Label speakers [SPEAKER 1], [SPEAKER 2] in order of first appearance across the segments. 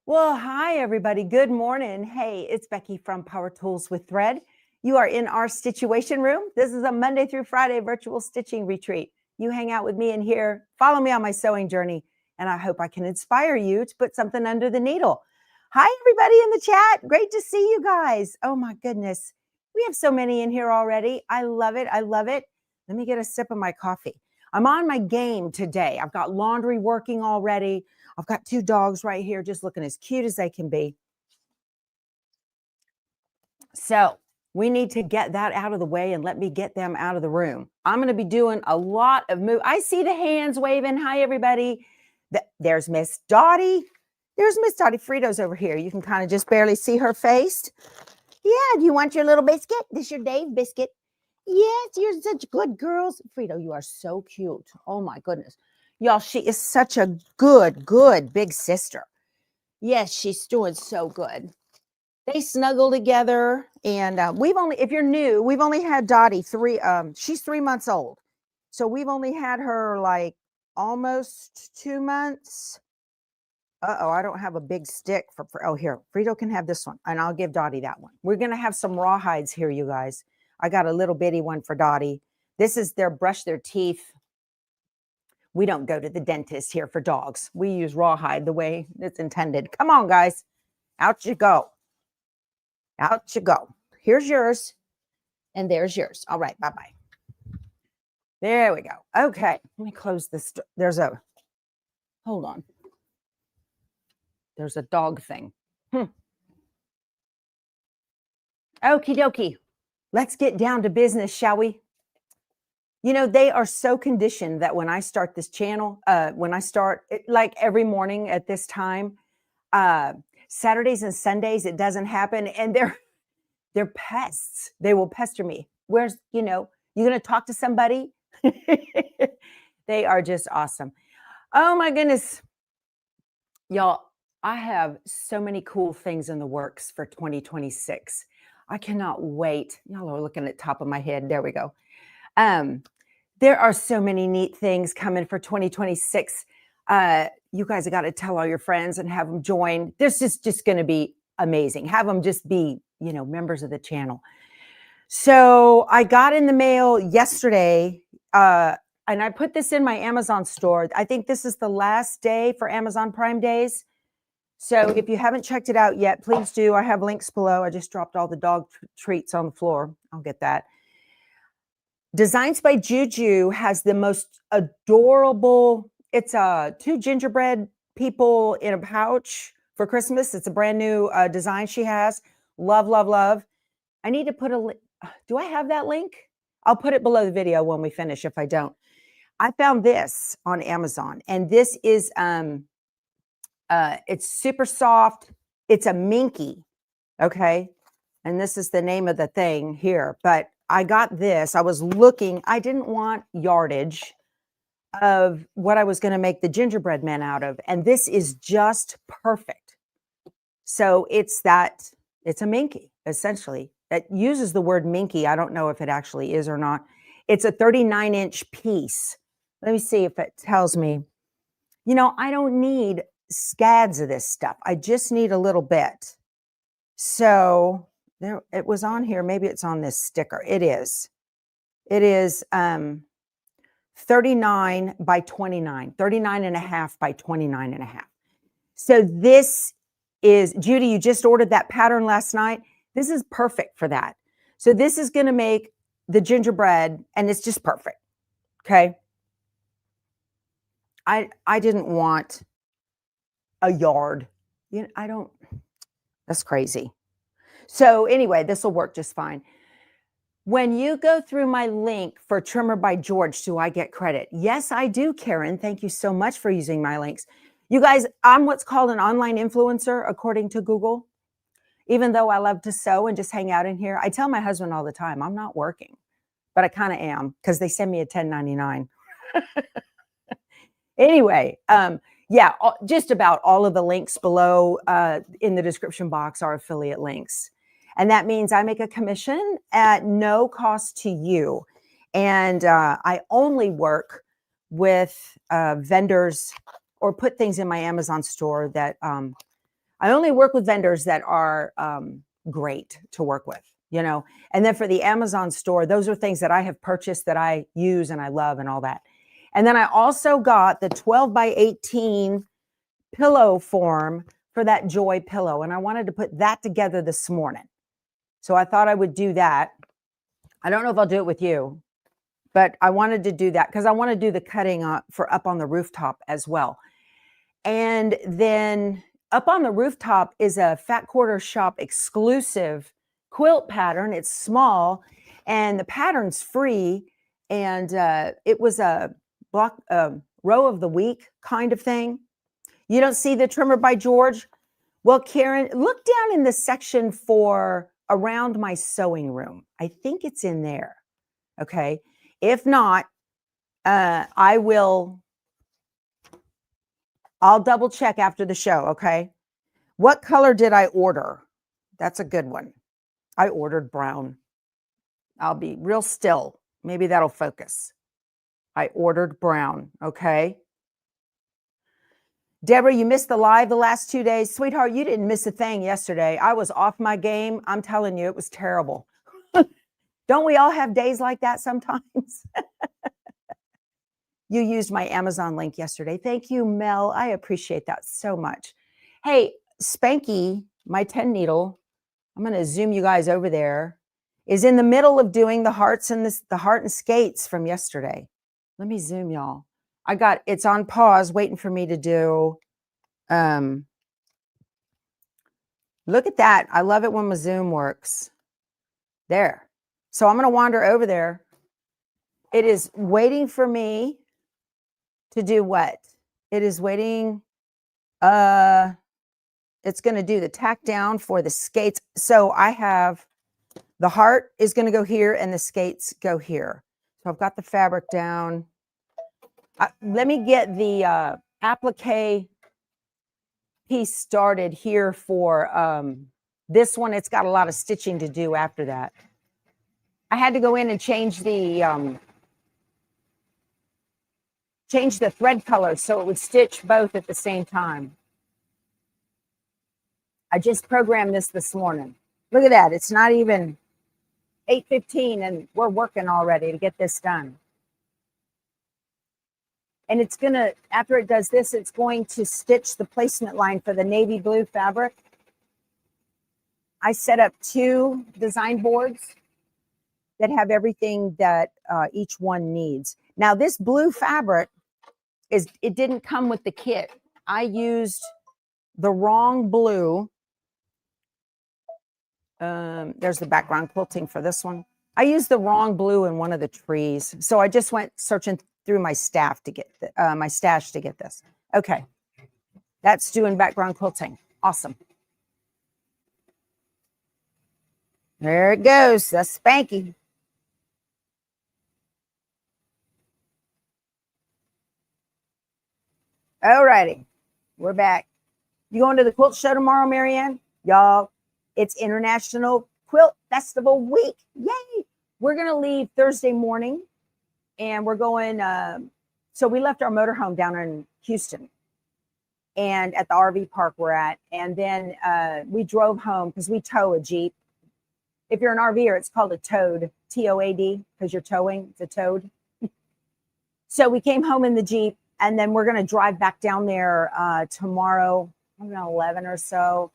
[SPEAKER 1] Well, hi, everybody. Good morning. Hey, it's Becky from Power Tools with Thread. You are in our Stitchuation room. This is a Monday through Friday virtual stitching retreat. You hang out with me in here, follow me on my sewing journey, and I hope I can inspire you to put something under the needle. Hi, everybody in the chat. Great to see you guys. Oh, my goodness. We have so many in here already. I love it. I love it. Let me get a sip of my coffee. I'm on my game today. I've got laundry working already. I've got two dogs right here just looking as cute as they can be. So we need to get that out of the way and let me get them out of the room. I'm going to be doing a lot of move. I see the hands waving. Hi, everybody. There's Miss Dottie. There's Miss Dottie. Frito's over here. You can kind of just barely see her face. Yeah, do you want your little biscuit? This your Dave biscuit. Yes, you're such good girls. Frito, you are so cute. Oh, my goodness. Y'all, she is such a good big sister. Yes, she's doing so good. They snuggle together, and if you're new, we've only had Dottie she's 3 months old. So we've only had her like almost 2 months. Uh-oh, I don't have a big stick oh, here, Frito can have this one, and I'll give Dottie that one. We're going to have some rawhides here, you guys. I got a little bitty one for Dottie. This is their brush their teeth. We don't go to the dentist here for dogs. We use rawhide the way it's intended. Come on, guys. Out you go. Out you go. Here's yours. And there's yours. All right. Bye-bye. There we go. Okay. Let me close this. Hold on. There's a dog thing. Okie dokie. Let's get down to business, shall we? You know, they are so conditioned that when I start this channel, like every morning at this time, Saturdays and Sundays, it doesn't happen. And they're pests. They will pester me. You're going to talk to somebody? They are just awesome. Oh my goodness. Y'all, I have so many cool things in the works for 2026. I cannot wait. Y'all are looking at the top of my head. There we go. There are so many neat things coming for 2026. You guys have got to tell all your friends and have them join. This is just going to be amazing. Have them just be, members of the channel. So I got in the mail yesterday, and I put this in my Amazon store. I think this is the last day for Amazon Prime Days. So if you haven't checked it out yet, please do. I have links below. I just dropped all the dog treats on the floor. I'll get that. Designs by Juju has the most adorable, it's two gingerbread people in a pouch for Christmas. It's a brand new design she has. Love, love, love. I need to put do I have that link? I'll put it below the video when we finish if I don't. I found this on Amazon, and this is, it's super soft. It's a minky, okay? And this is the name of the thing here, but I got this. I was looking. I didn't want yardage of what I was going to make the gingerbread men out of. And this is just perfect. So it's a minky, essentially. That uses the word minky. I don't know if it actually is or not. It's a 39-inch piece. Let me see if it tells me. I don't need scads of this stuff. I just need a little bit. So there, it was on here. Maybe it's on this sticker. It is 39 by 29, 39 and a half by 29 and a half. So this is, Judy, you just ordered that pattern last night. This is perfect for that. So this is going to make the gingerbread, and it's just perfect. Okay. I didn't want a yard. That's crazy. So anyway, this will work just fine. When you go through my link for Trimmer by George, do I get credit? Yes, I do, Karen. Thank you so much for using my links. You guys, I'm what's called an online influencer, according to Google. Even though I love to sew and just hang out in here, I tell my husband all the time, I'm not working, but I kind of am because they send me a 1099. Anyway, yeah, just about all of the links below in the description box are affiliate links. And that means I make a commission at no cost to you. And I only work with vendors or put things in my Amazon store that I only work with vendors that are great to work with, you know. And then for the Amazon store, those are things that I have purchased that I use and I love and all that. And then I also got the 12 by 18 pillow form for that Joy pillow. And I wanted to put that together this morning. So I thought I would do that. I don't know if I'll do it with you, but I wanted to do that because I want to do the cutting for up on the rooftop as well. And then up on the rooftop is a Fat Quarter Shop exclusive quilt pattern. It's small and the pattern's free. And it was a row of the week kind of thing. You don't see the trimmer by George? Well, Karen, look down in the section for around my sewing room. I think it's in there. Okay. If not, I'll double check after the show. Okay. What color did I order? That's a good one. I ordered brown. I'll be real still. Maybe that'll focus. I ordered brown. Okay. Deborah, you missed the live the last 2 days. Sweetheart, you didn't miss a thing yesterday. I was off my game. I'm telling you, it was terrible. Don't we all have days like that sometimes? You used my Amazon link yesterday. Thank you, Mel. I appreciate that so much. Hey, Spanky, my 10 needle, I'm going to zoom you guys over there, is in the middle of doing the hearts and the heart and skates from yesterday. Let me zoom y'all. It's on pause, waiting for me to do. Look at that. I love it when my Zoom works. There. So I'm going to wander over there. It is waiting for me to do what? It is waiting. It's going to do the tack down for the skates. So I have the heart is going to go here and the skates go here. So I've got the fabric down. Let me get the applique piece started here for this one. It's got a lot of stitching to do after that. I had to go in and change the thread color so it would stitch both at the same time. I just programmed this morning. Look at that. It's not even 8:15 and we're working already to get this done. And it's going to, after it does this, it's going to stitch the placement line for the navy blue fabric. I set up 2 design boards that have everything that each one needs. Now, this blue fabric, it didn't come with the kit. I used the wrong blue. There's the background quilting for this one. I used the wrong blue in one of the trees. So I just went searching through my stash to get this. Okay. That's doing background quilting. Awesome. There it goes. That's Spanky. All righty. We're back. You going to the quilt show tomorrow, Marianne? Y'all, it's International Quilt Festival Week. Yay. We're going to leave Thursday morning. And we're going, so we left our motorhome down in Houston and at the RV park we're at. And then we drove home because we tow a Jeep. If you're an RVer, it's called a toad, T-O-A-D, because you're towing, it's a toad. So we came home in the Jeep and then we're going to drive back down there tomorrow, I don't know, 11 or so.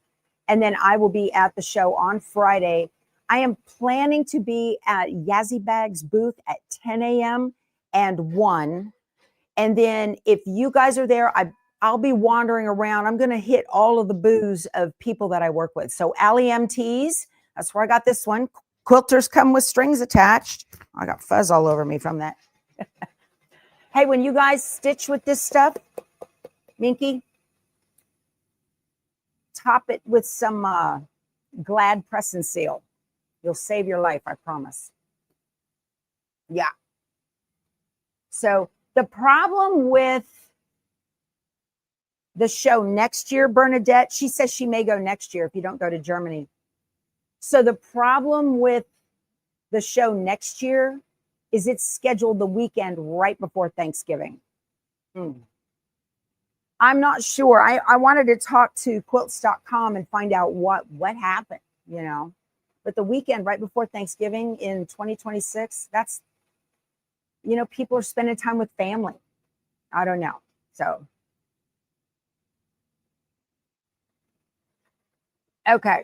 [SPEAKER 1] And then I will be at the show on Friday. I am planning to be at Yazzie Bag's booth at 10 a.m. and 1. And then if you guys are there, I'll be wandering around. I'm going to hit all of the booths of people that I work with. So Allie MTs, that's where I got this one. Quilters come with strings attached. I got fuzz all over me from that. Hey, when you guys stitch with this stuff, Minky, top it with some Glad press and seal. You'll save your life, I promise. Yeah. So the problem with the show next year, Bernadette, she says she may go next year if you don't go to Germany. So the problem with the show next year is it's scheduled the weekend right before Thanksgiving. I'm not sure. I wanted to talk to quilts.com and find out what happened, you know. But the weekend right before Thanksgiving in 2026, that's, you know, people are spending time with family. I don't know. So, okay.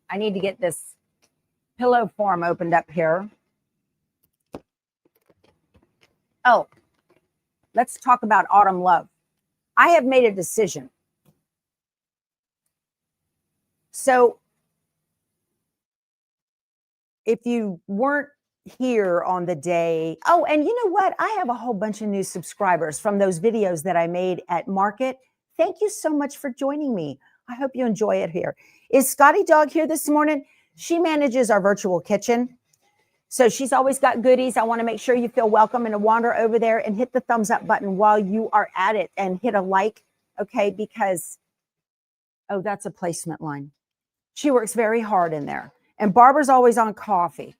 [SPEAKER 1] I need to get this pillow form opened up here. Oh, let's talk about autumn love. I have made a decision. So if you weren't here on the day, oh, and you know what? I have a whole bunch of new subscribers from those videos that I made at market. Thank you so much for joining me. I hope you enjoy it here. Is Scotty Dog here this morning? She manages our virtual kitchen. So she's always got goodies. I want to make sure you feel welcome and to wander over there and hit the thumbs up button while you are at it and hit a like, okay? Because, oh, that's a placement line. She works very hard in there. And Barbara's always on coffee.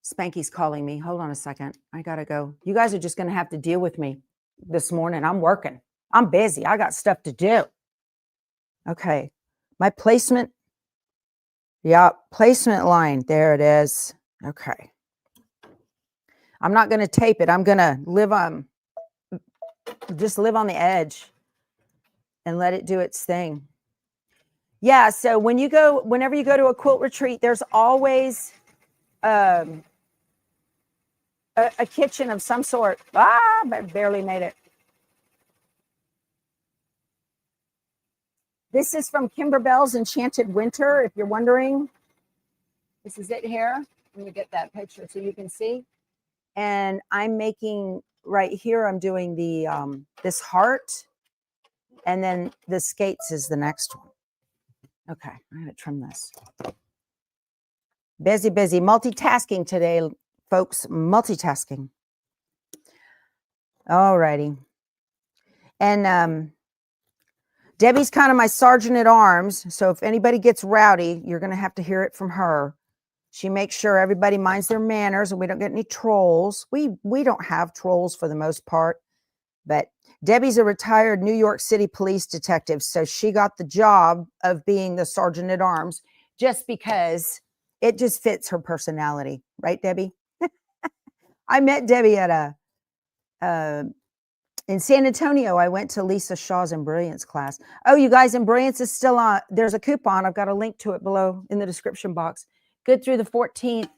[SPEAKER 1] Spanky's calling me. Hold on a second. I got to go. You guys are just going to have to deal with me this morning. I'm working. I'm busy. I got stuff to do. Okay. My placement. Yeah, placement line. There it is. Okay. I'm not going to tape it. I'm going to just live on the edge and let it do its thing. Yeah, so whenever you go to a quilt retreat, there's always a kitchen of some sort. I barely made it. This is from Kimberbell's Enchanted Winter, if you're wondering. This is it here. Let me get that picture so you can see. And I'm making, right here, I'm doing the this heart. And then the skates is the next one. Okay, I'm going to trim this. Busy, busy. Multitasking today, folks. Multitasking. All righty. And Debbie's kind of my sergeant at arms. So if anybody gets rowdy, you're going to have to hear it from her. She makes sure everybody minds their manners and we don't get any trolls. We don't have trolls for the most part. But Debbie's a retired New York City police detective. So she got the job of being the sergeant at arms just because it just fits her personality. Right, Debbie? I met Debbie at in San Antonio. I went to Lisa Shaw's Embrilliance class. Oh, you guys, Embrilliance is still on. There's a coupon. I've got a link to it below in the description box. Good through the 14th.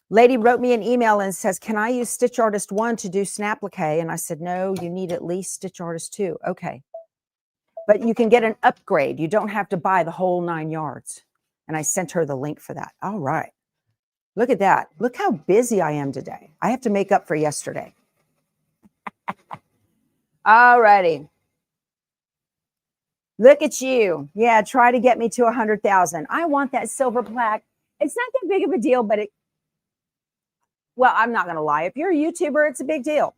[SPEAKER 1] Lady wrote me an email and says, can I use Stitch Artist 1 to do snapplique? And I said, no, you need at least Stitch Artist 2. Okay. But you can get an upgrade. You don't have to buy the whole 9 yards. And I sent her the link for that. All right. Look at that. Look how busy I am today. I have to make up for yesterday. All righty. Look at you. Yeah, try to get me to 100,000. I want that silver plaque. It's not that big of a deal, but well, I'm not going to lie. If you're a YouTuber, it's a big deal.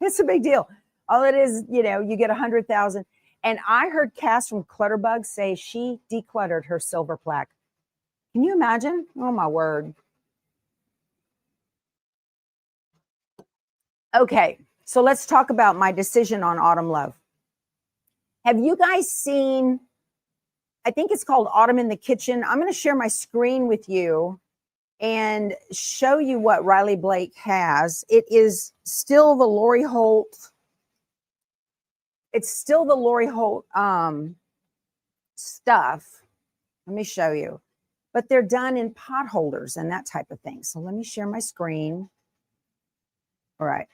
[SPEAKER 1] It's a big deal. All it is, you know, you get 100,000. And I heard Cass from Clutterbug say she decluttered her silver plaque. Can you imagine? Oh, my word. Okay, so let's talk about my decision on Autumn Love. Have you guys seen, I think it's called Autumn in the Kitchen. I'm going to share my screen with you and show you what Riley Blake has. It is still the Lori Holt. It's still the Lori Holt stuff. Let me show you. But they're done in pot holders and that type of thing. So let me share my screen. All right.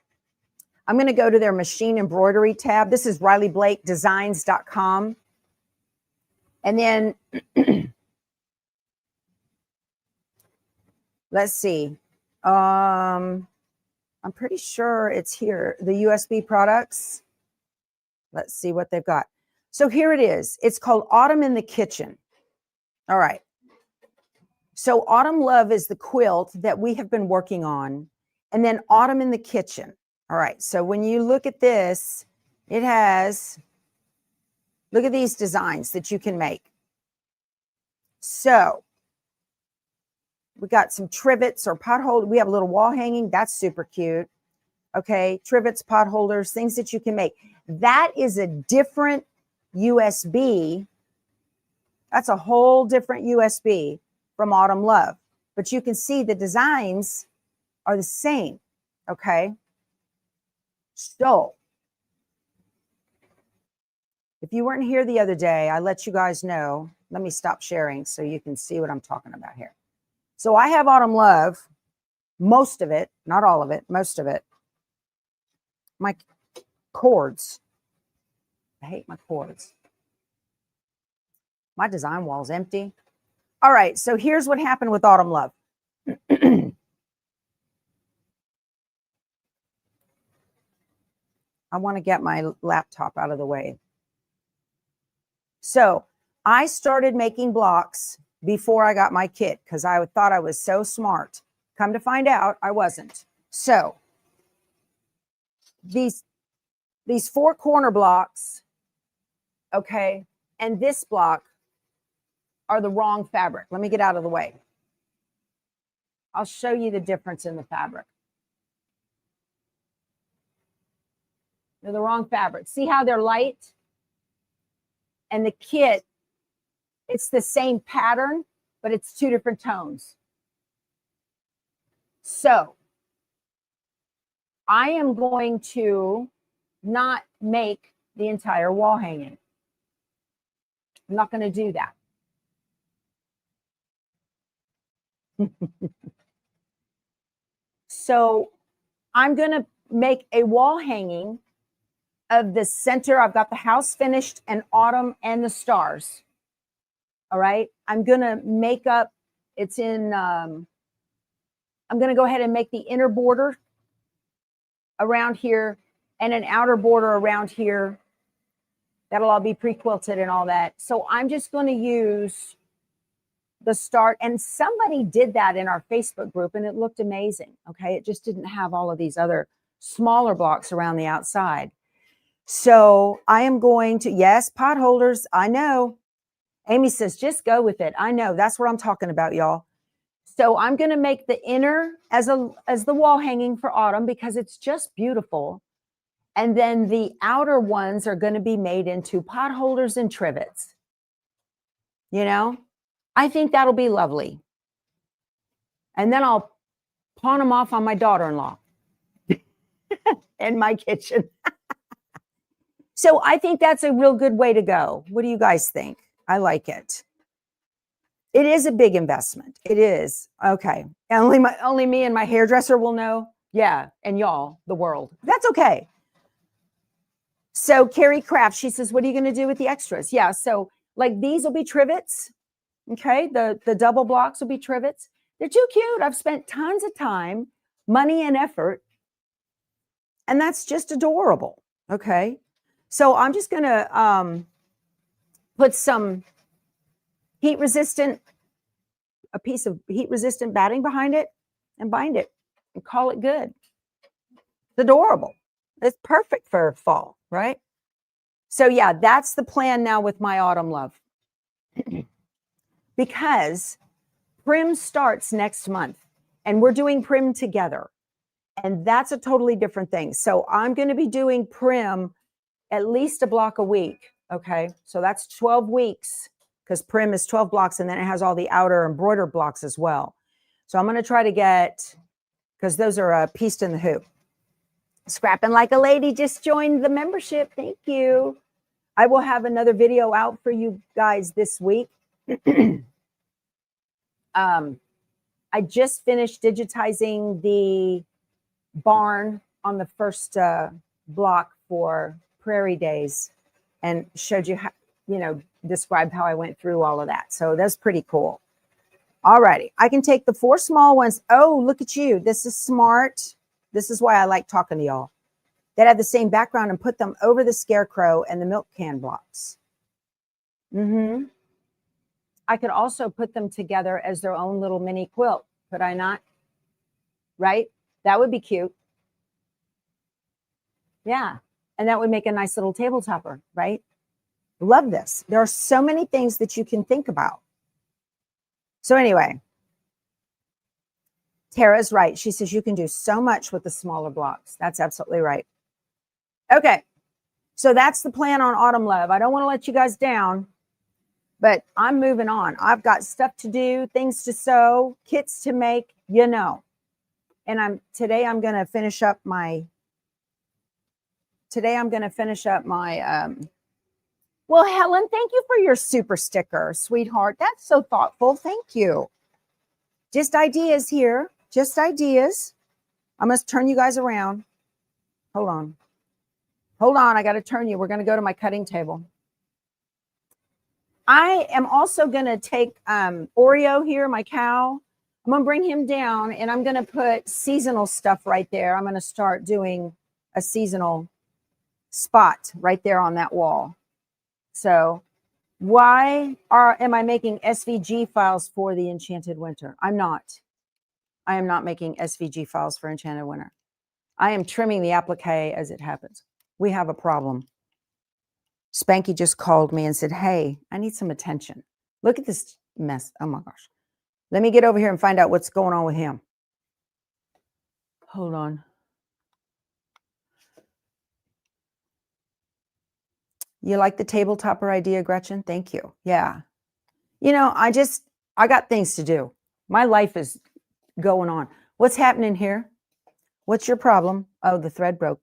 [SPEAKER 1] I'm going to go to their machine embroidery tab. This is RileyBlakeDesigns.com. And then let's see. I'm pretty sure it's here. The USB products. Let's see what they've got. So here it is. It's called Autumn in the Kitchen. All right. So Autumn Love is the quilt that we have been working on. And then Autumn in the Kitchen. All right. So when you look at this, it has, look at these designs that you can make. So we got some trivets or potholes. We have a little wall hanging. That's super cute. Okay, trivets, pot holders, things that you can make. That is a different USB. That's a whole different USB from Autumn Love. But you can see the designs are the same. Okay. So if you weren't here the other day, I let you guys know. Let me stop sharing so you can see what I'm talking about here. So I have Autumn Love, most of it, not all of it, most of it. My cords. I hate my cords. My design wall's empty. All right, so here's what happened with Autumn Love. I want to get my laptop out of the way. So I started making blocks before I got my kit because I thought I was so smart. Come to find out, I wasn't. So these 4 corner blocks, okay, and this block are the wrong fabric. Let me get out of the way. I'll show you the difference in the fabric. They're the wrong fabric. See how they're light? And the kit, it's the same pattern, but it's 2 different tones. So I am going to not make the entire wall hanging. I'm not going to do that. So I'm going to make a wall hanging of the center. I've got the house finished and Autumn and the stars. All right. I'm going to make up, it's in, I'm going to go ahead and make the inner border around here and an outer border around here. That'll all be pre-quilted and all that. So I'm just going to use the start. And somebody did that in our Facebook group and it looked amazing. Okay. It just didn't have all of these other smaller blocks around the outside. So I am going to, yes, pot holders. I know. Amy says, just go with it. I know. That's what I'm talking about, y'all. So I'm going to make the inner as the wall hanging for Autumn because it's just beautiful. And then the outer ones are going to be made into pot holders and trivets. You know, I think that'll be lovely. And then I'll pawn them off on my daughter-in-law in my kitchen. So I think that's a real good way to go. What do you guys think? I like it. It is a big investment. It is. Okay. Only me and my hairdresser will know. Yeah. And y'all, the world. That's okay. So Carrie Craft, she says, what are you going to do with the extras? Yeah. So like these will be trivets. Okay. The double blocks will be trivets. They're too cute. I've spent tons of time, money, and effort. And that's just adorable. Okay. So I'm just going to put some a piece of heat resistant batting behind it and bind it and call it good. It's adorable. It's perfect for fall, right? So yeah, that's the plan now with my Autumn Love. Because Prim starts next month and we're doing Prim together. And that's a totally different thing. So I'm going to be doing Prim at least a block a week. Okay. So that's 12 weeks because Prim is 12 blocks and then it has all the outer embroidered blocks as well. So I'm going to try to get, because those are pieced in the hoop. Scrapping Like a Lady just joined the membership. Thank you. I will have another video out for you guys this week. I just finished digitizing the barn on the first block for Prairie Days and showed you how, described how I went through all of that. So that's pretty cool. All righty. I can take the 4 small ones. Oh, look at you. This is smart. This is why I like talking to y'all. That have the same background and put them over the scarecrow and the milk can blocks. I could also put them together as their own little mini quilt. Could I not? Right? That would be cute. Yeah. And that would make a nice little table topper, right? Love this. There are so many things that you can think about. So anyway, Tara's right. She says you can do so much with the smaller blocks. That's absolutely right. Okay. So that's the plan on Autumn Love. I don't want to let you guys down, but I'm moving on. I've got stuff to do, things to sew, kits to make, you know. And today I'm going to finish up my well, Helen, thank you for your super sticker, sweetheart. That's so thoughtful. Thank you. Just ideas here. Just ideas. I must turn you guys around. Hold on. Hold on. I got to turn you. We're going to go to my cutting table. I am also going to take Oreo here, my cow. I'm going to bring him down and I'm going to put seasonal stuff right there. I'm going to start doing a seasonal spot right there on that wall. So why am I making SVG files for the Enchanted Winter? I'm not. I am not making SVG files for Enchanted Winter. I am trimming the applique as it happens. We have a problem. Spanky just called me and said, hey, I need some attention. Look at this mess. Oh my gosh. Let me get over here and find out what's going on with him. Hold on. You like the table topper idea, Gretchen? Thank you. Yeah. You know, I got things to do. My life is going on. What's happening here? What's your problem? Oh, the thread broke.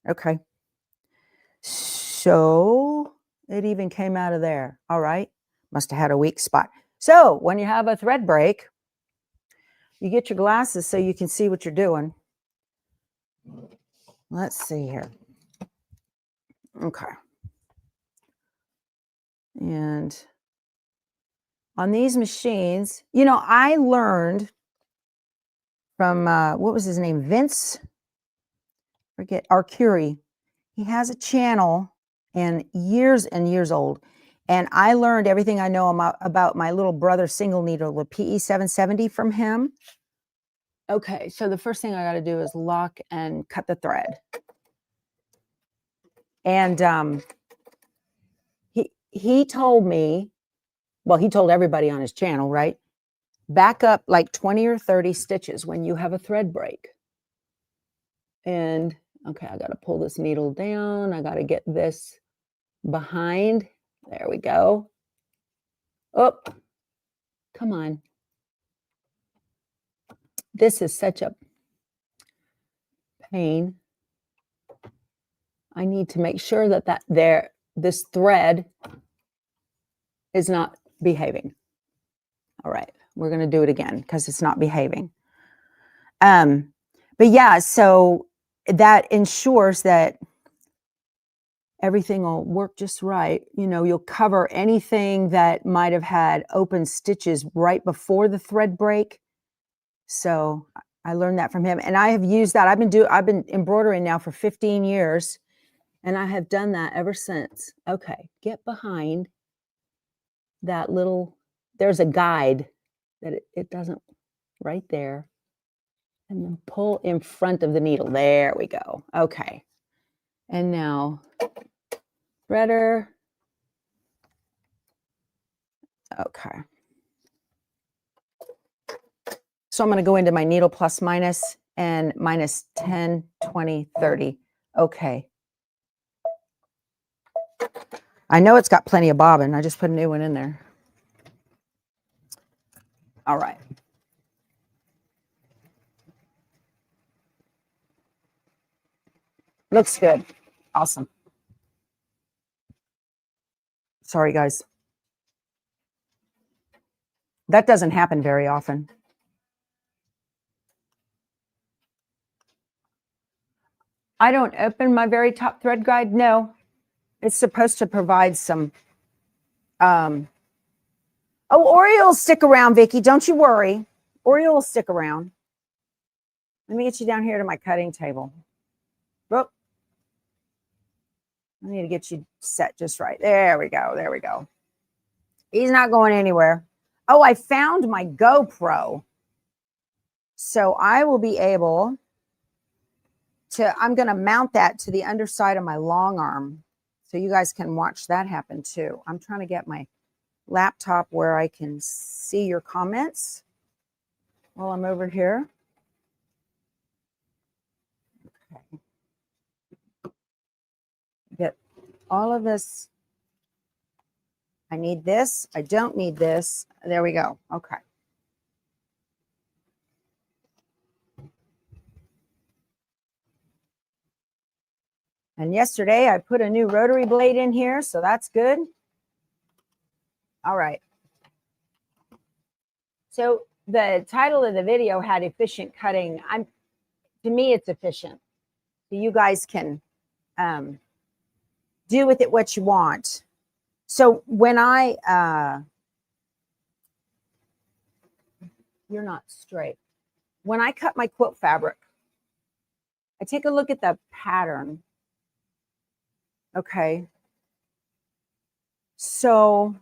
[SPEAKER 1] Okay. So it even came out of there. All right. Must have had a weak spot. So when you have a thread break, you get your glasses so you can see what you're doing. Let's see here. Okay. And on these machines, you know, I learned from, what was his name? Vince, forget, Arcuri. He has a channel and years old. And I learned everything I know about my little brother single needle, the PE 770 from him. Okay, so the first thing I got to do is lock and cut the thread. And he told me, well, he told everybody on his channel, right? Back up like 20 or 30 stitches when you have a thread break. And okay, I got to pull this needle down. I got to get this behind. There we go. Oh, come on. This is such a pain. I need to make sure that this thread is not behaving. All right, we're going to do it again because it's not behaving. But yeah, so that ensures that everything will work just right. You know, you'll cover anything that might have had open stitches right before the thread break. So I learned that from him, and I have used that. I've been embroidering now for 15 years, and I have done that ever since. Okay, get behind that little. There's a guide that it doesn't right there, and then pull in front of the needle. There we go. Okay, and now threader. Okay. So I'm going to go into my needle plus minus and minus 10, 20, 30. Okay. I know it's got plenty of bobbin. I just put a new one in there. All right. Looks good. Awesome. Sorry, guys. That doesn't happen very often. I don't open my very top thread guide. No, it's supposed to provide some. Oh, Oreo will stick around, Vicky. Don't you worry. Oreo will stick around. Let me get you down here to my cutting table. Whoop. I need to get you set just right. There we go. There we go. He's not going anywhere. Oh, I found my GoPro. So I will be able to, I'm going to mount that to the underside of my long arm so you guys can watch that happen too. I'm trying to get my laptop where I can see your comments. while I'm over here. Okay. Get all of this. I need this. I don't need this. There we go. Okay. And yesterday I put a new rotary blade in here, so that's good. All right. So the title of the video had efficient cutting. To me, it's efficient. So you guys can do with it what you want. So when you're not straight. When I cut my quilt fabric, I take a look at the pattern. Okay. So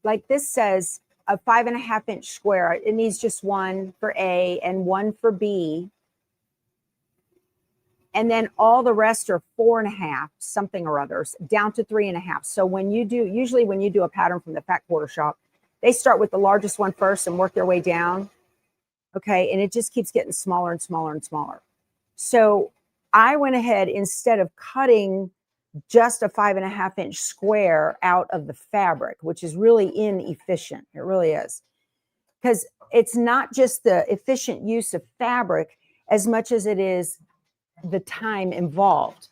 [SPEAKER 1] like this says a 5.5-inch square. It needs just one for A and one for B. And then all the rest are 4.5, something or others, down to 3.5. So usually when you do a pattern from the Fat Quarter Shop, they start with the largest one first and work their way down. Okay. And it just keeps getting smaller and smaller and smaller. So I went ahead, instead of cutting just a 5.5-inch square out of the fabric, which is really inefficient. It really is. Because it's not just the efficient use of fabric as much as it is the time involved.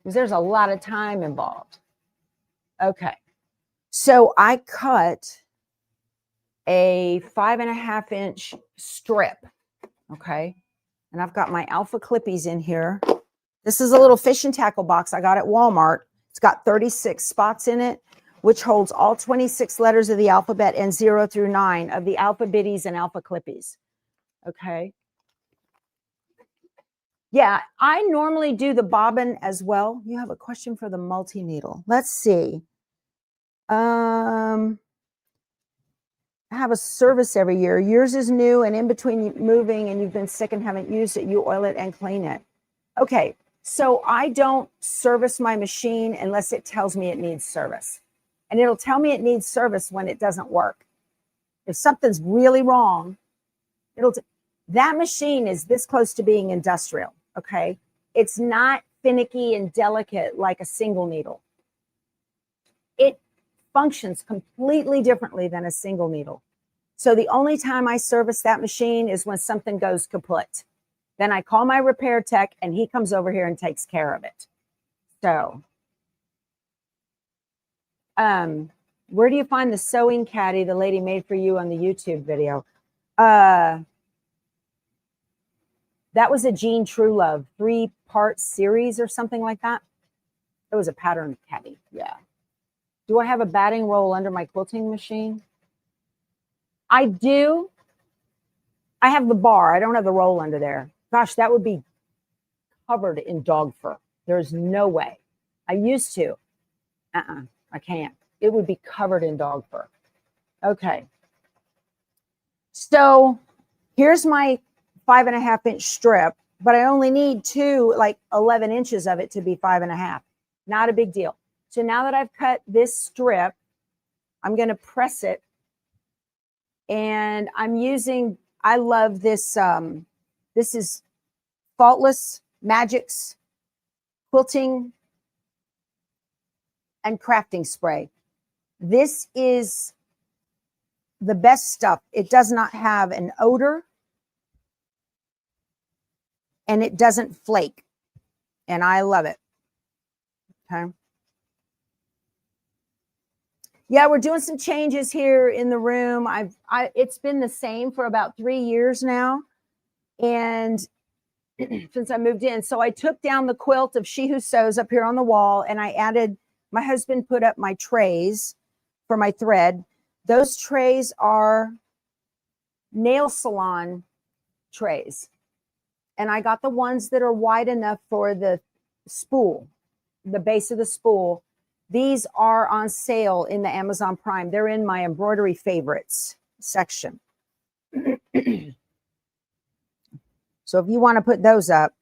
[SPEAKER 1] Because there's a lot of time involved. Okay. So I cut a 5.5-inch strip. Okay. And I've got my alpha clippies in here. This is a little fish and tackle box I got at Walmart. It's got 36 spots in it, which holds all 26 letters of the alphabet and 0 through 9 of the alpha bitties and alpha clippies. Okay. Yeah, I normally do the bobbin as well. You have a question for the multi-needle. Let's see. I have a service every year. Yours is new, and in between moving and you've been sick and haven't used it, you oil it and clean it. Okay. So I don't service my machine unless it tells me it needs service. And it'll tell me it needs service when it doesn't work. If something's really wrong, that machine is this close to being industrial, okay? It's not finicky and delicate like a single needle. It functions completely differently than a single needle. So the only time I service that machine is when something goes kaput. Then I call my repair tech and he comes over here and takes care of it. So, where do you find the sewing caddy the lady made for you on the YouTube video? That was a Jean Truelove 3-part series or something like that. It was a pattern caddy. Yeah. Do I have a batting roll under my quilting machine? I do. I have the bar. I don't have the roll under there. Gosh, that would be covered in dog fur. There's no way. I used to. I can't. It would be covered in dog fur. Okay. So here's my 5.5-inch strip, but I only need 11 inches of it to be 5.5. Not a big deal. So now that I've cut this strip, I'm going to press it. And I love this. This is Faultless Magics Quilting and Crafting Spray. This is the best stuff. It does not have an odor and it doesn't flake. And I love it. Okay. Yeah, we're doing some changes here in the room. It's been the same for about 3 years now. And since I moved in. So I took down the quilt of She Who Sews up here on the wall, and my husband put up my trays for my thread. Those trays are nail salon trays. And I got the ones that are wide enough for the spool, the base of the spool. These are on sale in the Amazon Prime. They're in my embroidery favorites section. So if you want to put those up.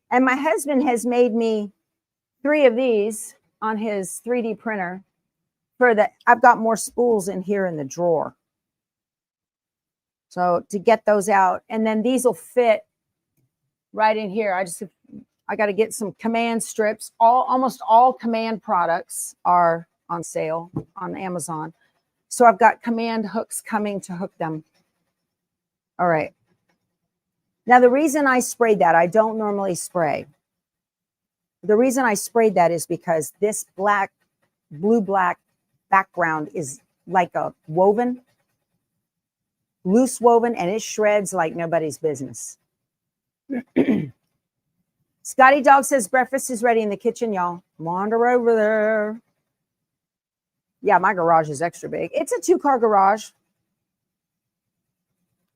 [SPEAKER 1] And my husband has made me 3 of these on his 3D printer I've got more spools in here in the drawer. So to get those out, and then these will fit right in here. I got to get some command strips. Almost all command products are on sale on Amazon. So I've got command hooks coming to hook them. All right. Now the reason I sprayed that, I don't normally spray. The reason I sprayed that is because this blue-black background is like a woven, loose woven, and it shreds like nobody's business. Scotty Dog says breakfast is ready in the kitchen, y'all. Wander over there. Yeah, my garage is extra big. It's a 2-car garage.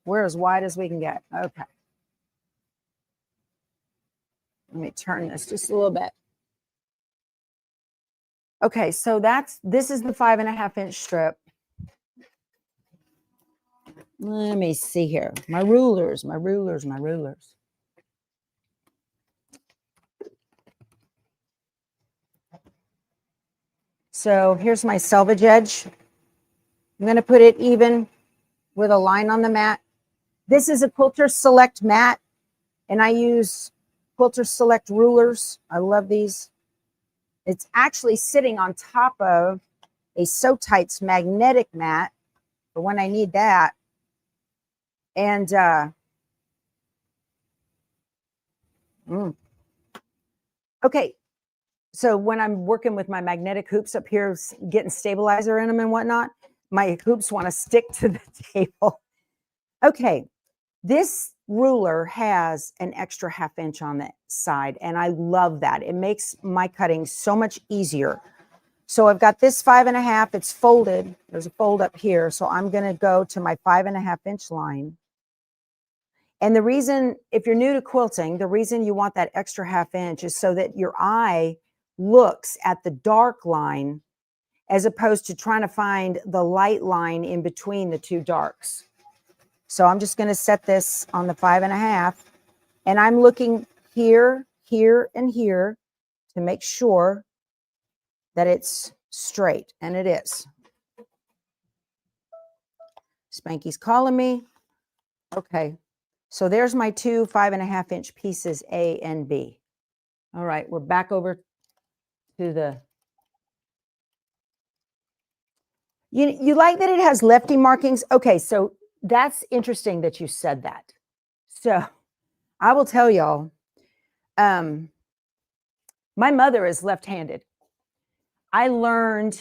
[SPEAKER 1] We're as wide as we can get. Okay. Let me turn this just a little bit. Okay, so this is the 5.5-inch strip. Let me see here. My rulers. So here's my selvage edge. I'm going to put it even with a line on the mat. This is a Quilter Select mat, and I use Quilter Select rulers. I love these. It's actually sitting on top of a So Tights magnetic mat for when I need that. And okay, so when I'm working with my magnetic hoops up here, getting stabilizer in them and whatnot, my hoops want to stick to the table. Okay, this ruler has an extra 1/2 inch on the side, and I love that. It makes my cutting so much easier. So I've got this 5.5. It's folded. There's a fold up here. So I'm going to go to my 5.5-inch line. And the reason, if you're new to quilting, the reason you want that extra 1/2 inch is so that your eye looks at the dark line as opposed to trying to find the light line in between the two darks. So I'm just going to set this on the 5.5, and I'm looking here, here, and here to make sure that it's straight, and it is. Spanky's calling me. Okay, so there's my two 5.5-inch pieces, A and B. All right, we're back over to the... You like that it has lefty markings? Okay, so that's interesting that you said that. So I will tell y'all, my mother is left-handed. I learned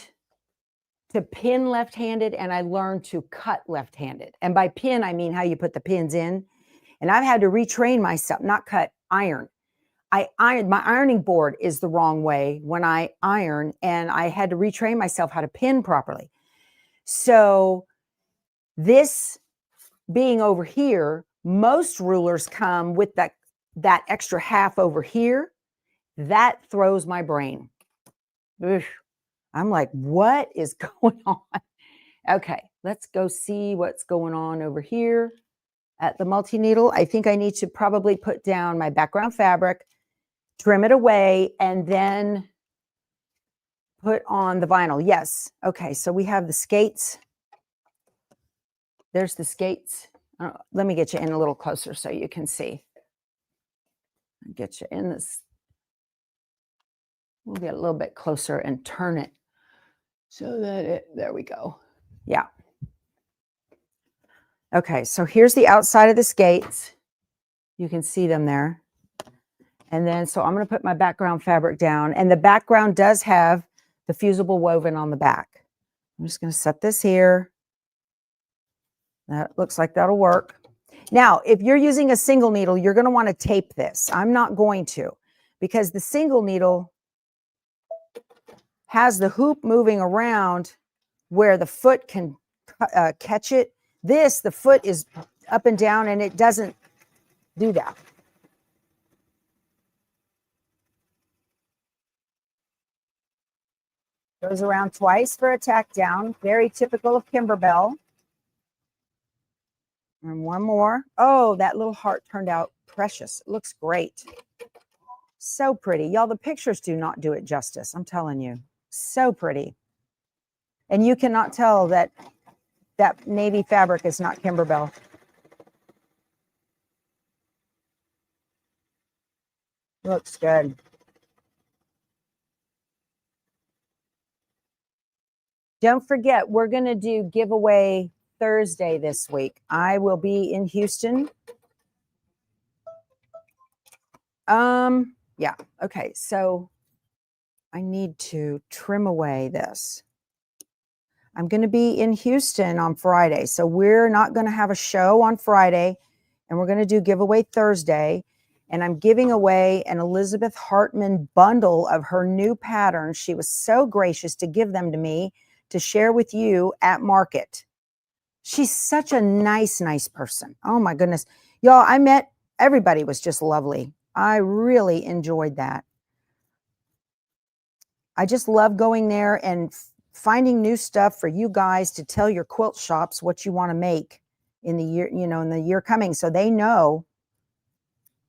[SPEAKER 1] to pin left-handed, and I learned to cut left-handed. And by pin, I mean how you put the pins in. And I've had to retrain myself, not cut, iron. My ironing board is the wrong way when I iron, and I had to retrain myself how to pin properly. So this being over here, most rulers come with that extra 1/2 over here. That throws my brain. Ugh. I'm like, what is going on? Okay, let's go see what's going on over here at the multi-needle. I think I need to probably put down my background fabric, trim it away, and then put on the vinyl. Yes. Okay, so we have the skates. There's the skates. Let me get you in a little closer so you can see. Get you in this. We'll get a little bit closer and turn it so that there we go. Yeah. Okay, so here's the outside of the skates. You can see them there. And then, so I'm going to put my background fabric down, and the background does have the fusible woven on the back. I'm just going to set this here. That looks like that'll work. Now, if you're using a single needle, you're going to want to tape this. I'm not going to, because the single needle has the hoop moving around where the foot can catch it. This, the foot is up and down, and it doesn't do that. Goes around twice for a tack down. Very typical of Kimberbell. And one more. Oh, that little heart turned out precious. It looks great. So pretty. Y'all, the pictures do not do it justice. I'm telling you. So pretty. And you cannot tell that that navy fabric is not Kimberbell. Looks good. Don't forget, we're going to do giveaway Thursday this week. I will be in Houston. Yeah. Okay. So I need to trim away this. I'm going to be in Houston on Friday. So we're not going to have a show on Friday, and we're going to do giveaway Thursday. And I'm giving away an Elizabeth Hartman bundle of her new patterns. She was so gracious to give them to me to share with you at market. She's such a nice, nice person. Oh my goodness. Y'all, everybody was just lovely. I really enjoyed that. I just love going there and finding new stuff for you guys to tell your quilt shops what you want to make in the year, in the year coming, so they know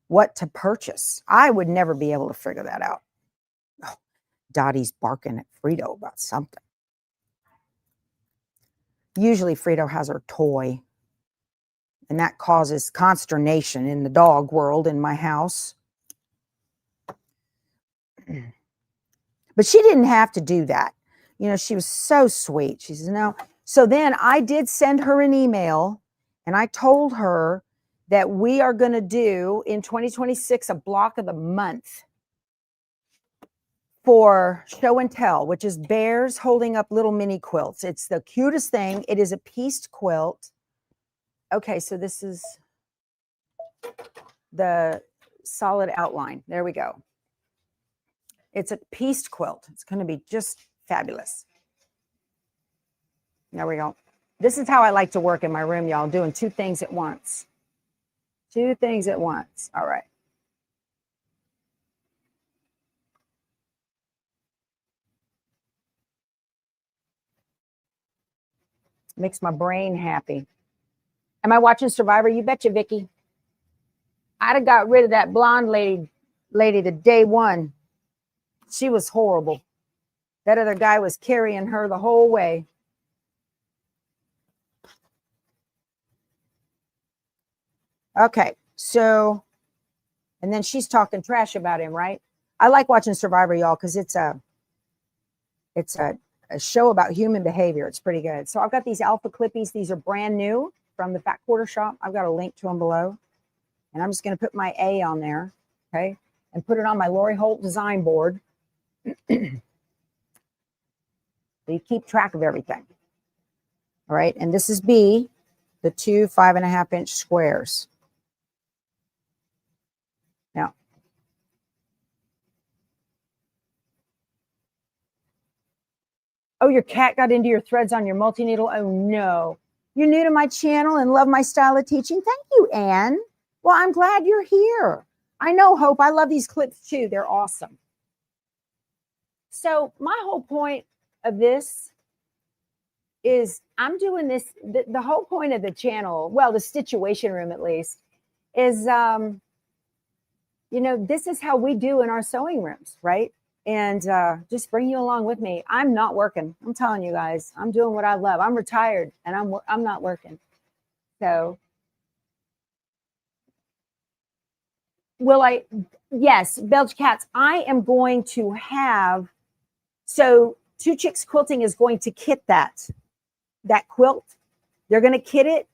[SPEAKER 1] what to purchase. I would never be able to figure that out. Oh, Dottie's barking at Frito about something. Usually Frito has her toy, and that causes consternation in the dog world in my house. But she didn't have to do that. She was so sweet. She says, no. So then I did send her an email, and I told her that we are going to do in 2026 a block of the month for show and tell, which is bears holding up little mini quilts. It's the cutest thing. It is a pieced quilt. Okay, so this is the solid outline. There we go. It's a pieced quilt. It's going to be just fabulous. There we go. This is how I like to work in my room, y'all, doing two things at once. Two things at once. All right. Makes my brain happy. Am I watching Survivor? You betcha, Vicky. I'd have got rid of that blonde lady the day one. She was horrible. That other guy was carrying her the whole way. Okay, so, and then she's talking trash about him, right? I like watching Survivor, y'all, because it's a show about human behavior. It's pretty good. So I've got these alpha clippies. These are brand new from the Fat Quarter Shop. I've got a link to them below. And I'm just going to put my A on there, okay, and put it on my Lori Holt design board. So you keep track of everything. All right, and this is B, the two 5.5-inch squares. Now, oh, your cat got into your threads on your multi-needle? Oh, no. You're new to my channel and love my style of teaching? Thank you, Anne. Well, I'm glad you're here. I know, Hope. I love these clips, too. They're awesome. So my whole point of this is I'm doing this. The whole point of the channel, well, the Stitchuation room at least, is, this is how we do in our sewing rooms, right? And just bring you along with me. I'm not working. I'm telling you guys, I'm doing what I love. I'm retired and I'm not working. So will I? Yes, Belgian Cats. I am going to have, so Two Chicks Quilting is going to kit that quilt. They're going to kit it,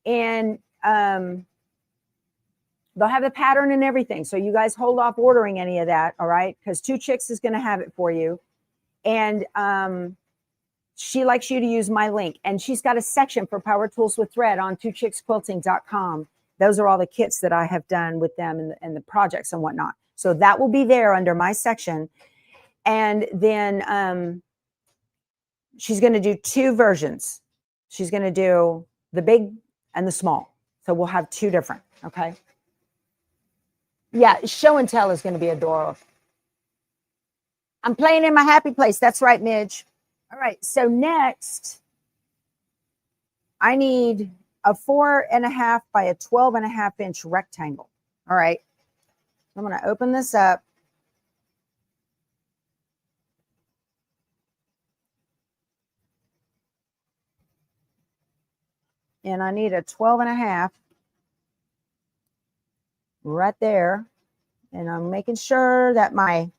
[SPEAKER 1] and they'll have the pattern and everything. So you guys hold off ordering any of that, all right? Because Two Chicks is going to have it for you. And she likes you to use my link. And she's got a section for Power Tools with Thread on twochicksquilting.com. Those are all the kits that I have done with them and the projects and whatnot. So that will be there under my section. And then she's going to do two versions. She's going to do the big and the small. So we'll have two different, okay? Yeah, show and tell is going to be adorable. I'm playing in my happy place. That's right, Midge. All right, so next, I need a 4.5 by a 12.5-inch rectangle. All right, I'm going to open this up. And I need a 12.5 right there. And I'm making sure that my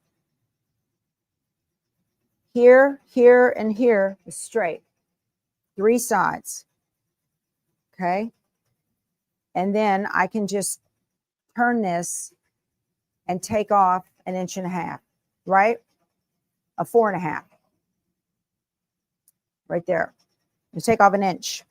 [SPEAKER 1] here, here, and here is straight. 3 sides. Okay. And then I can just turn this and take off 1.5 inches, right? A 4.5. Right there. You take off 1 inch.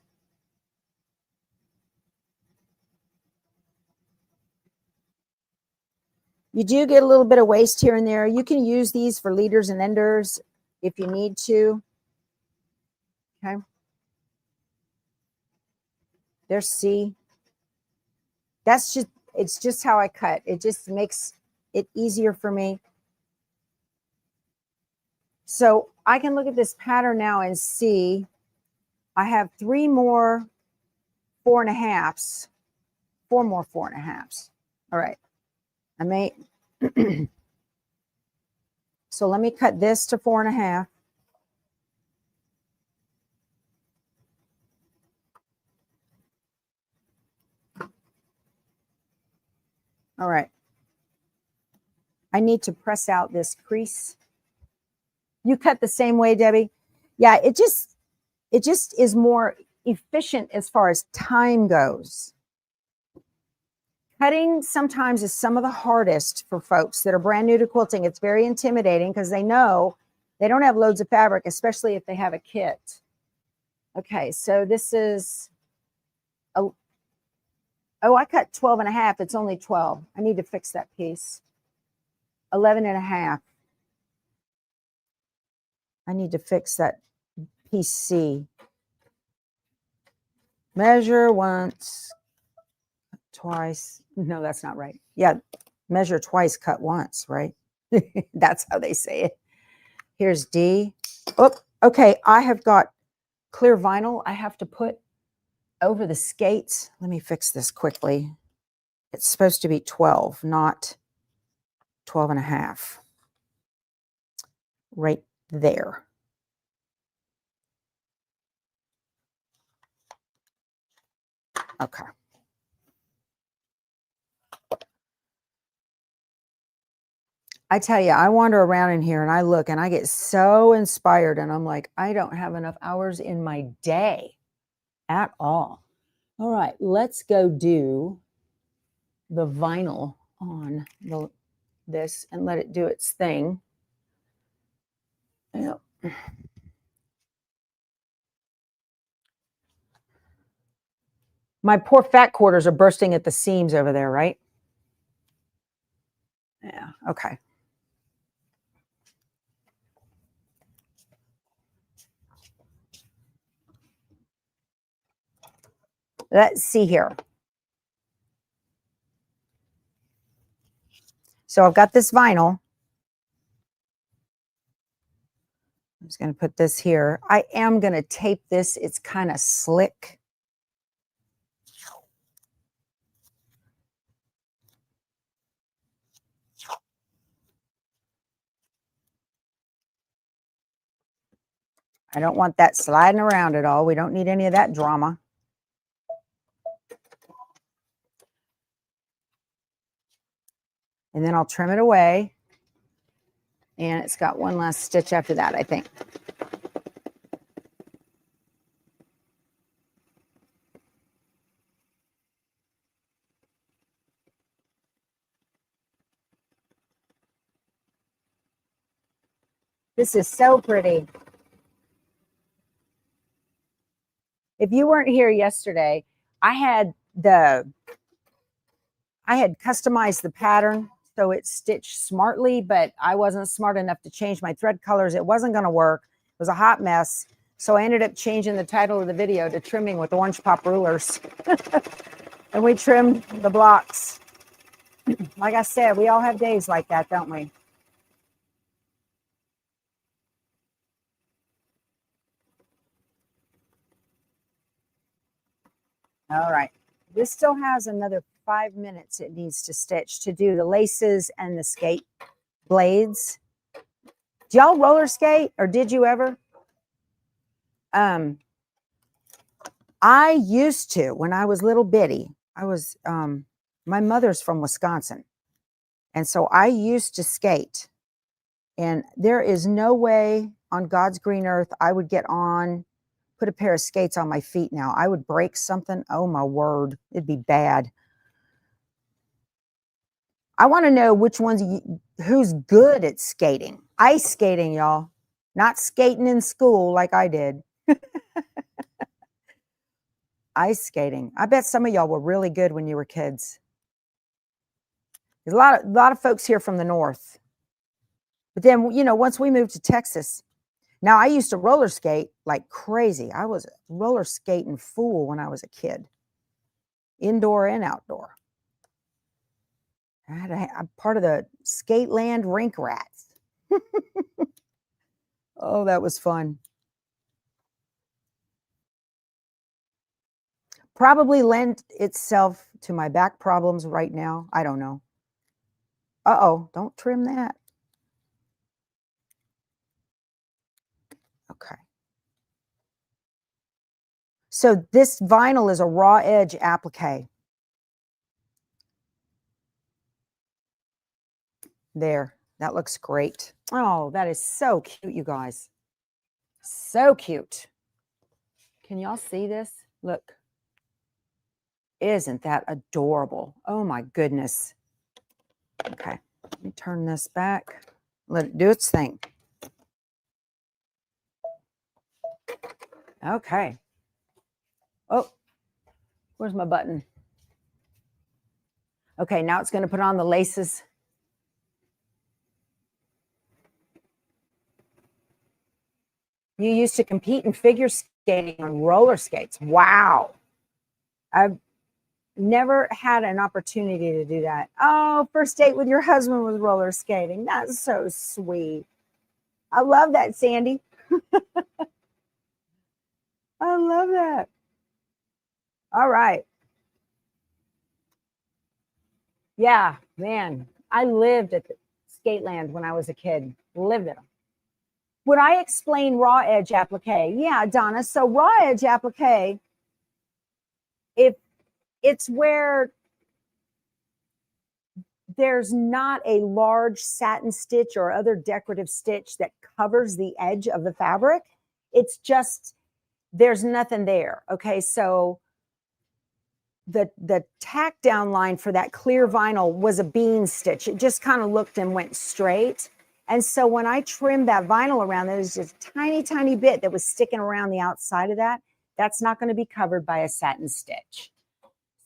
[SPEAKER 1] You do get a little bit of waste here and there. You can use these for leaders and enders if you need to. Okay. There's C. That's just, it's just how I cut. It just makes it easier for me. So I can look at this pattern now and see I have 3 more 4.5s, 4 more 4.5s. All right. I may, so let me cut this to 4.5. All right. I need to press out this crease. You cut the same way, Debbie? Yeah, it just is more efficient as far as time goes. Cutting sometimes is some of the hardest for folks that are brand new to quilting. It's very intimidating because they know they don't have loads of fabric, especially if they have a kit. Okay, so this is, oh, I cut 12.5. It's only 12. I need to fix that piece. 11.5. I need to fix that piece C. Measure once, twice. No, that's not right. Yeah, measure twice, cut once, right? That's how they say it. Here's D. Oh, okay. I have got clear vinyl I have to put over the skates. Let me fix this quickly. It's supposed to be 12, not 12.5. Right there. Okay. I tell you, I wander around in here and I look and I get so inspired and I'm like, I don't have enough hours in my day at all. All right, let's go do the vinyl on this and let it do its thing. Yep. My poor fat quarters are bursting at the seams over there, right? Yeah, okay. Let's see here. So I've got this vinyl. I'm just going to put this here. I am going to tape this. It's kind of slick. I don't want that sliding around at all. We don't need any of that drama. And then I'll trim it away. And it's got one last stitch after that, I think. This is so pretty. If you weren't here yesterday, I had customized the pattern so it's stitched smartly, but I wasn't smart enough to change my thread colors. It wasn't going to work. It was a hot mess. So I ended up changing the title of the video to Trimming with Orange Pop Rulers. And we trimmed the blocks. Like I said, we all have days like that, don't we? All right. This still has another 5 minutes it needs to stitch to do the laces and the skate blades. Do y'all roller skate, or did you ever? I used to when I was little bitty. I was my mother's from Wisconsin, And so I used to skate, and there is no way on God's green earth I would get on, put a pair of skates on my feet now. I would break something. Oh my word, it'd be bad. I want to know which ones, who's good at skating. Ice skating, y'all. Not skating in school like I did. Ice skating. I bet some of y'all were really good when you were kids. There's a lot of folks here from the north. But then, you know, once we moved to Texas, now I used to roller skate like crazy. I was a roller skating fool when I was a kid, indoor and outdoor. I'm part of the Skateland Rink Rats. Oh, that was fun. Probably lent itself to my back problems right now. I don't know. Uh-oh, don't trim that. Okay. So this vinyl is a raw edge applique. There, that looks great. Oh, that is so cute, you guys. So cute. Can y'all see this? Look. Isn't that adorable? Oh my goodness. Okay, let me turn this back. Let it do its thing. Okay. Oh, where's my button? Okay, now it's going to put on the laces. You used to compete in figure skating on roller skates. Wow. I've never had an opportunity to do that. Oh, first date with your husband was roller skating. That's so sweet. I love that, Sandy. I love that. All right. Yeah, man. I lived at the Skateland when I was a kid. Lived it. Would I explain raw edge applique? Yeah, Donna. So raw edge applique, if it's where there's not a large satin stitch or other decorative stitch that covers the edge of the fabric, it's just, there's nothing there. Okay, so the tack down line for that clear vinyl was a bean stitch. It just kind of looked and went straight. And so when I trimmed that vinyl around, there was just a tiny, tiny bit that was sticking around the outside of that. That's not going to be covered by a satin stitch.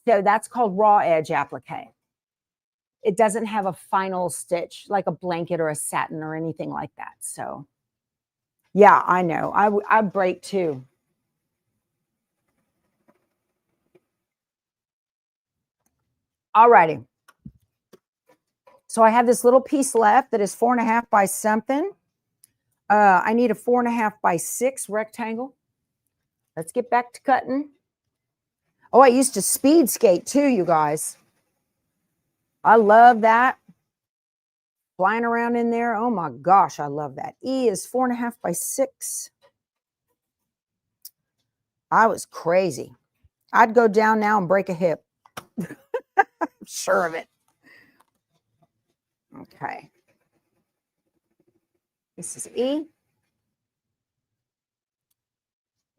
[SPEAKER 1] So that's called raw edge applique. It doesn't have a final stitch like a blanket or a satin or anything like that. So yeah, I know. I break too. All righty. So I have this little piece left that is 4.5 by something. I need a 4.5 by 6 rectangle. Let's get back to cutting. Oh, I used to speed skate too, you guys. I love that. Flying around in there. Oh my gosh, I love that. E is 4.5 by 6. I was crazy. I'd go down now and break a hip. I'm sure of it. Okay. This is E.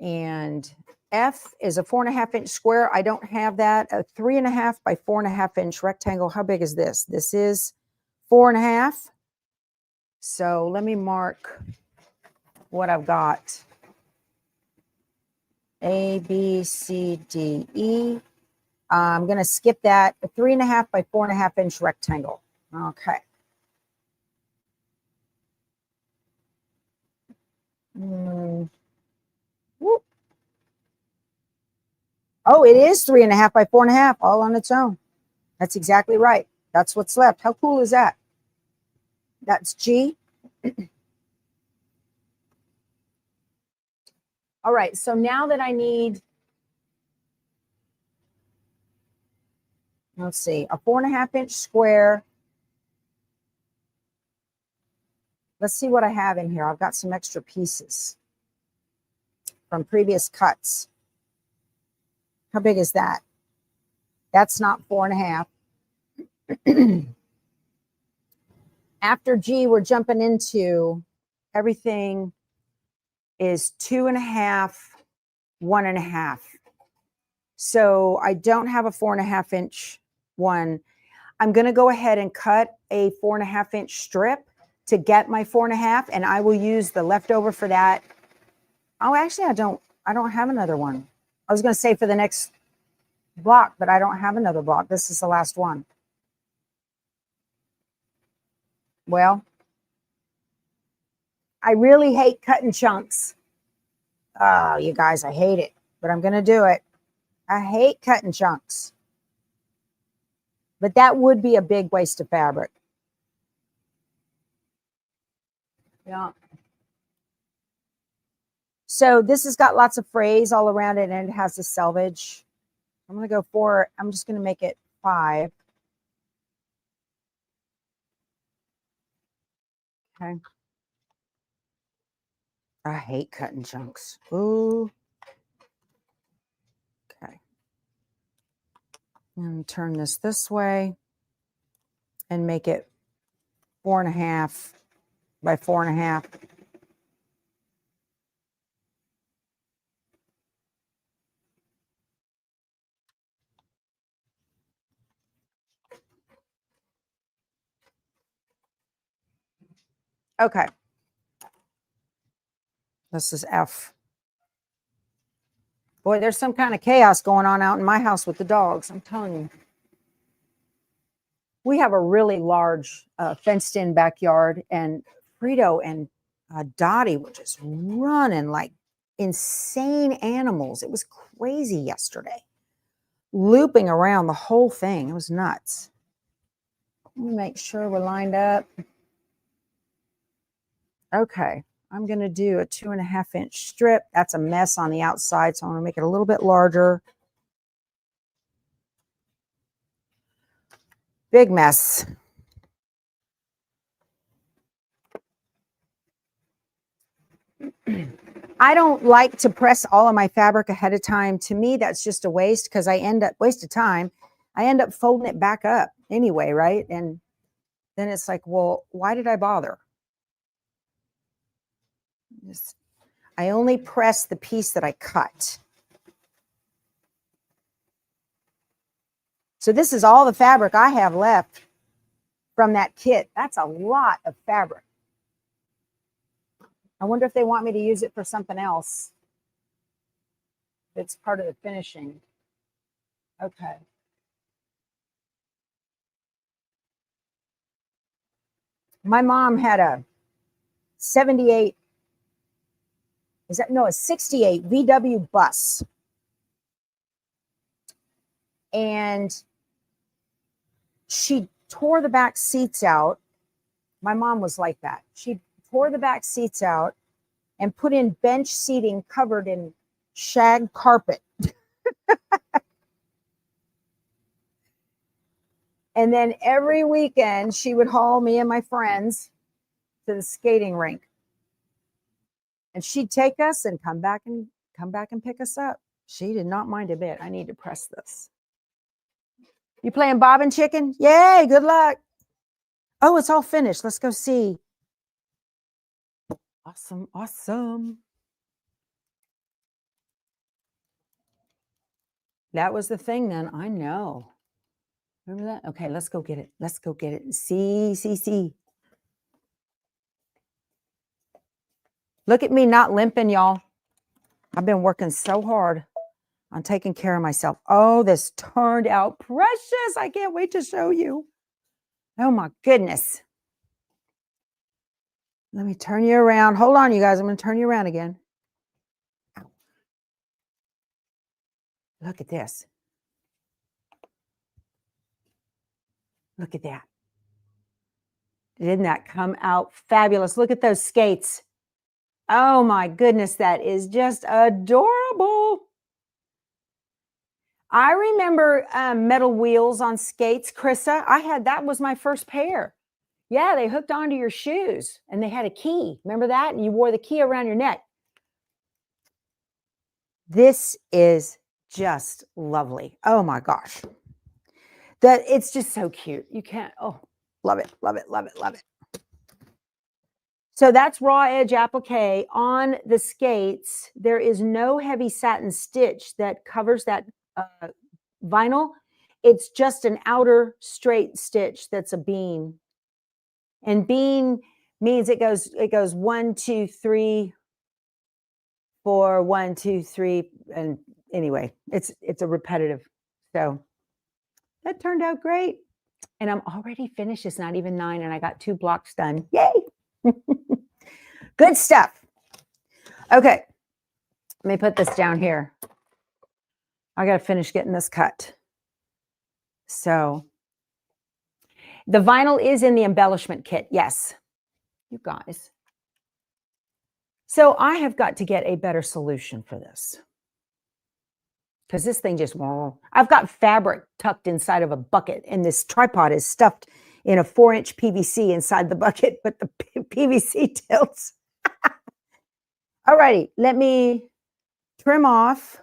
[SPEAKER 1] And F is a 4.5 inch square. I don't have that. A 3.5 by 4.5 inch rectangle. How big is this? This is 4.5. So let me mark what I've got. A, B, C, D, E. I'm going to skip that. A 3.5 by 4.5 inch rectangle. Okay. Whoop. Oh, it is 3.5 by 4.5, all on its own. That's exactly right. That's what's left. How cool is that? That's G. All right, so now that I need, let's see, a 4.5 inch square. Let's see what I have in here. I've got some extra pieces from previous cuts. How big is that? That's not 4.5. After G, we're jumping into everything is 2.5, 1.5. So I don't have a 4.5 inch one. I'm going to go ahead and cut a 4.5 inch strip to get my 4.5, and I will use the leftover for that. Oh, actually, I don't have another one. I was going to say for the next block, but I don't have another block. This is the last one. Well, I really hate cutting chunks. Oh, you guys, I hate it, but I'm going to do it. I hate cutting chunks. But that would be a big waste of fabric. Yeah. So this has got lots of frays all around it, and it has the selvage. I'm going to go for, I'm just going to make it 5. Okay. I hate cutting chunks. Ooh. Okay. And turn this way and make it 4.5 by 4.5. Okay. This is F. Boy, there's some kind of chaos going on out in my house with the dogs. I'm telling you. We have a really large fenced-in backyard, and Frito and Dottie were just running like insane animals. It was crazy yesterday, looping around the whole thing. It was nuts. Let me make sure we're lined up. Okay, I'm going to do a 2.5 inch strip. That's a mess on the outside, so I'm going to make it a little bit larger. Big mess. I don't like to press all of my fabric ahead of time. To me, that's just a waste, because I end up waste of time. I end up folding it back up anyway, right? And then it's like, well, why did I bother? I only press the piece that I cut. So this is all the fabric I have left from that kit. That's a lot of fabric. I wonder if they want me to use it for something else. It's part of the finishing. Okay. My mom had a 78, a 68 VW bus. And she tore the back seats out. My mom was like that. She tore the back seats out and put in bench seating covered in shag carpet. And then every weekend she would haul me and my friends to the skating rink. And she'd take us and come back and pick us up. She did not mind a bit. I need to press this. You playing Bob and Chicken? Yay, good luck. Oh, it's all finished. Let's go see. Awesome, awesome. That was the thing then. I know. Remember that? Okay, let's go get it. Let's go get it. See. Look at me not limping, y'all. I've been working so hard on taking care of myself. Oh, this turned out precious. I can't wait to show you. Oh my goodness. Let me turn you around. Hold on, you guys. I'm going to turn you around again. Look at this. Look at that. Didn't that come out fabulous? Look at those skates. Oh my goodness, that is just adorable. I remember metal wheels on skates, Krissa. That was my first pair. Yeah, they hooked onto your shoes and they had a key. Remember that? And you wore the key around your neck. This is just lovely. Oh my gosh. It's just so cute. You can't, love it, love it, love it, love it. So that's raw edge applique on the skates. There is no heavy satin stitch that covers that vinyl. It's just an outer straight stitch that's a bean. And bean means it goes 1, 2, 3, 4, 1, 2, 3. And anyway, it's a repetitive. So that turned out great. And I'm already finished. It's not even 9 and I got 2 blocks done. Yay. Good stuff. Okay. Let me put this down here. I got to finish getting this cut. So the vinyl is in the embellishment kit. Yes, you guys. So I have got to get a better solution for this. Because this thing just, I've got fabric tucked inside of a bucket and this tripod is stuffed in a 4-inch PVC inside the bucket, but the PVC tilts. All righty, let me trim off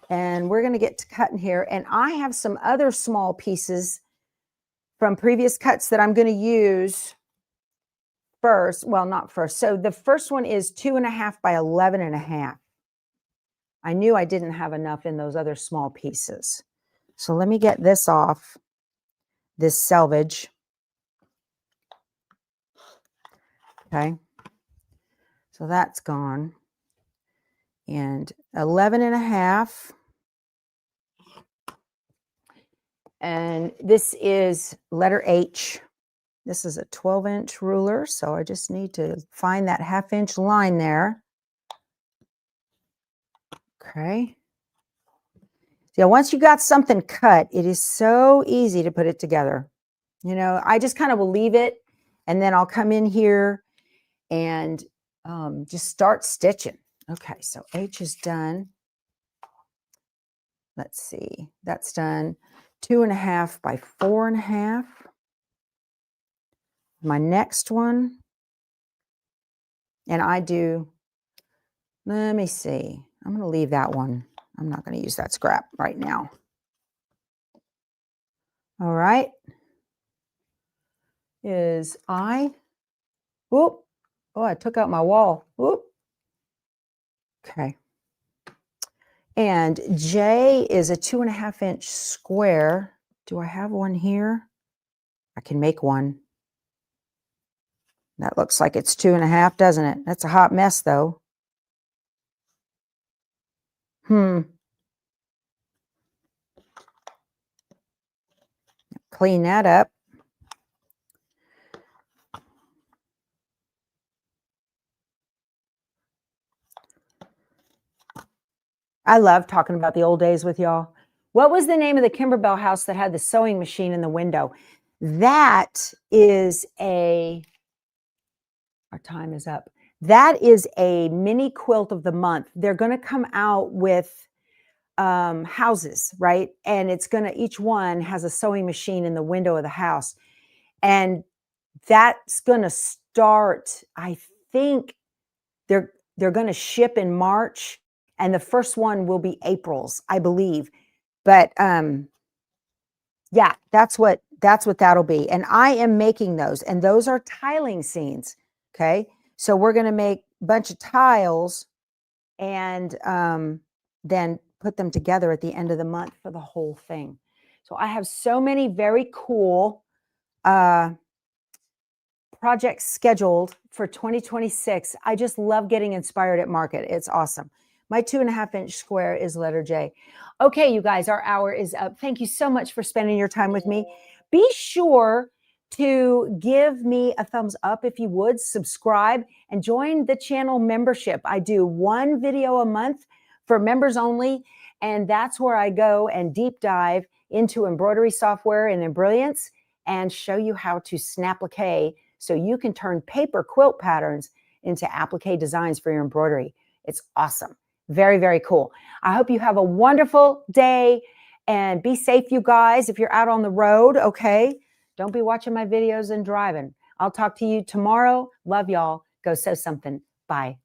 [SPEAKER 1] and we're going to get to cutting here. And I have some other small pieces from previous cuts that I'm going to use first. Well, not first. So the first one is 2.5 by 11.5. I knew I didn't have enough in those other small pieces. So let me get this off, this selvage. Okay. So that's gone. And 11.5. And this is letter H. This is a 12-inch ruler. So I just need to find that 1/2-inch line there. Okay. Yeah, once you got something cut, it is so easy to put it together. You know, I just kind of will leave it and then I'll come in here and just start stitching. Okay, so H is done. Let's see, that's done. 2.5 by 4.5. My next one, and I do, let me see. I'm going to leave that one. I'm not going to use that scrap right now. All right. Is I, whoop. Oh, I took out my wall. Whoop. Okay. And J is a 2.5-inch square. Do I have one here? I can make one. That looks like it's 2.5, doesn't it? That's a hot mess, though. Clean that up. I love talking about the old days with y'all. What was the name of the Kimberbell house that had the sewing machine in the window? That is a, our time is up. That is a mini quilt of the month. They're going to come out with houses, right? And it's going to, each one has a sewing machine in the window of the house. And that's going to start, I think they're going to ship in March. And the first one will be April's, I believe. But yeah, that's what that'll be. And I am making those. And those are tiling scenes. Okay. So we're going to make a bunch of tiles and then put them together at the end of the month for the whole thing. So I have so many very cool projects scheduled for 2026. I just love getting inspired at market. It's awesome. My 2.5-inch square is letter J. Okay, you guys, our hour is up. Thank you so much for spending your time with me. Be sure to give me a thumbs up if you would, subscribe, and join the channel membership. I do 1 video a month for members only, and that's where I go and deep dive into embroidery software and Embrilliance and show you how to snap-applique so you can turn paper quilt patterns into applique designs for your embroidery. It's awesome. Very, very cool. I hope you have a wonderful day and be safe, you guys, if you're out on the road, okay? Don't be watching my videos and driving. I'll talk to you tomorrow. Love y'all. Go sew something. Bye.